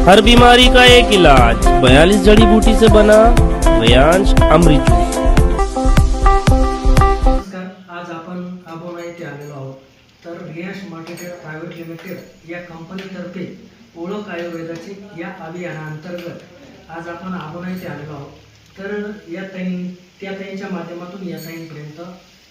हर बीमारी का एक इलाज 42 जड़ी बूटी से बना वयांश अमृत जूस। नमस्कार, आज आपण आबोना येथे आलेलो आहोत। तर रियांश मल्टीकेअर प्रायव्हेट लिमिटेड या कंपनीतर्फे ओळख आयुर्वेदाची या अभियानाअंतर्गत आज आपण आबोना येथे आलेलो आहोत। तर या ताईंच्या माध्यमातून या ताईंपर्यंत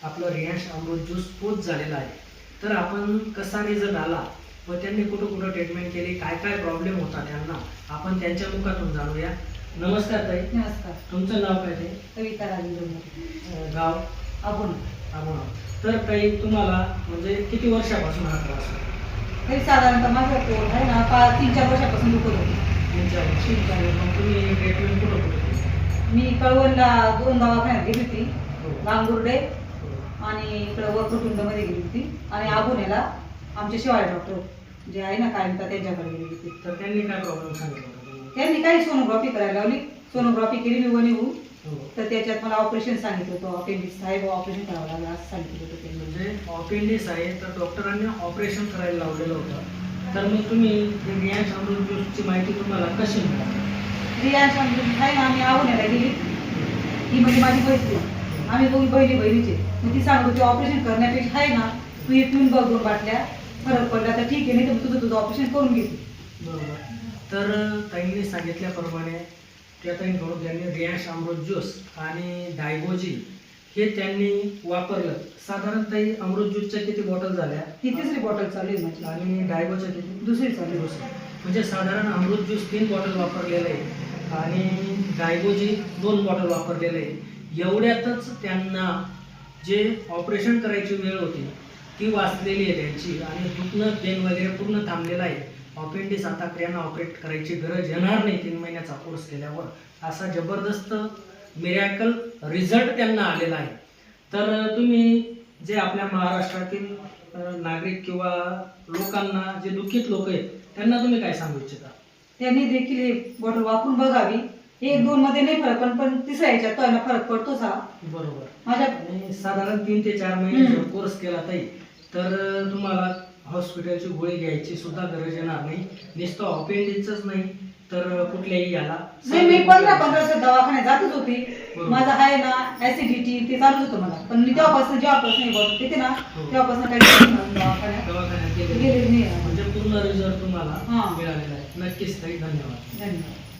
आपलं रियांश अमृत ज्यूस पोच झालेला आहे। तर आपण कसा रिझल्ट आला व त्यांनी कुठं ट्रीटमेंट केली, काय काय प्रॉब्लेम होता त्यांना, आपण त्यांच्या मुखातून जाणूया। नमस्कार ताई। नमस्कार। तुमचं नाव काय ताई? कविता राजेंद्र। गाव? आबोना। तर काही तुम्हाला म्हणजे किती वर्षापासून हा त्रास आहे? तरी साधारणतः माझं पोट आहे ना 3-4 वर्षापासून दुखत होतं। 3-4 वर्ष. मग तुम्ही ट्रीटमेंट कुठं केली? मी कळवणला 2 दवाखान्यात गेली होती, हो. लांबुर्डे आणि इकडं वक्रतुंडमध्ये गेली होती आणि आबोनेला आमचे शिवाळे डॉक्टर जे आहे ना कायमता त्यांच्याकडे गेली होती। तर त्यांनी काय प्रॉब्लेम सांगितलं होता? त्यांनी काही सोनोग्राफी करायला लावली, सोनोग्राफी केली मी वणीहून। हो. तर त्याच्यात मला ऑपरेशन सांगितलं होतं, अपेंडिक्स आहे ऑपरेशन करावं लागलं असं सांगितलं होतं त्यांनी। म्हणजे अपेंडिक्स आहे तर डॉक्टरांनी ऑपरेशन करायला लावलेलं होतं। तर मग तुम्ही रियांश अमृत ज्यूसची माहिती तुम्हाला कशी मिळाली? रियांश अमृत आहे ना, आम्ही आबोनेला गेली, ही म्हणजे माझी बहीण, आम्ही दोघी बहिणीचे। मग ती सांगत होती ऑपरेशन करण्यापेक्षा आहे ना तू हे पिऊन बघ 2 बाटल्या, फरक पडला तर ठीक आहे, नाही तर तुझं ऑपरेशन करून घेते। बरोबर। तर ताईंनी सांगितल्याप्रमाणे त्या ताईंकडून त्यांनी रियांश अमृत ज्यूस आणि डायगोजी हे त्यांनी वापरलं। साधारणतः अमृत ज्यूसच्या किती बॉटल झाल्या? ही 3री बॉटल चालू आहे माझी आणि डायगोच्या किती? 2री चालू आहे। म्हणजे साधारण अमृत ज्यूस 3 बॉटल वापरलेलं आहे आणि डायगोजी 2 बॉटल वापरलेलं आहे। एवढ्यातच त्यांना जे ऑपरेशन करायची वेळ होती ती वाचलेली आहे त्यांची आणि दुखणं पेन वगैरे पूर्ण थांबलेलं आहे। अपेंडिक्स आता त्यांना ऑपरेट करायची गरज येणार नाही 3 महिन्याचा कोर्स केल्यावर, असा जबरदस्त मिरॅकल रिझल्ट त्यांना आलेला आहे। तर तुम्ही जे आपल्या महाराष्ट्रातील नागरिक किंवा लोकांना जे दुःखित लोक आहेत त्यांना तुम्ही काय सांगू इच्छिता? त्यांनी देखील हे बॉटल वापरून बघावी। 1-2 मध्ये नाही फरक पण 3ऱ्या ह्याच्यात तो फरक पडतोच हा। बरोबर। माझ्या आणि साधारण 3 ते 4 महिने कोर्स केला ताई तर तुम्हाला हॉस्पिटलची गोळी घ्यायची सुद्धा गरज येणार नाही। नुसतं अपेंडिक्सच नाही तर कुठल्याही याला नाही, मी 15-15 दवाखान्यात जातच होती। बरोबर. माझं आहे ना ऍसिडिटी ते चालूच होतं मला, पण मी तेव्हापासून जेव्हापासून हे बॉटल पिते ना हो. तेव्हापासून काही दवाखान्यात दवाखान्यात गेलेली नाही। म्हणजे पूर्ण रिझल्ट तुम्हाला हां. मिळालेला आहे। नक्कीच ताई, धन्यवाद। धन्यवाद।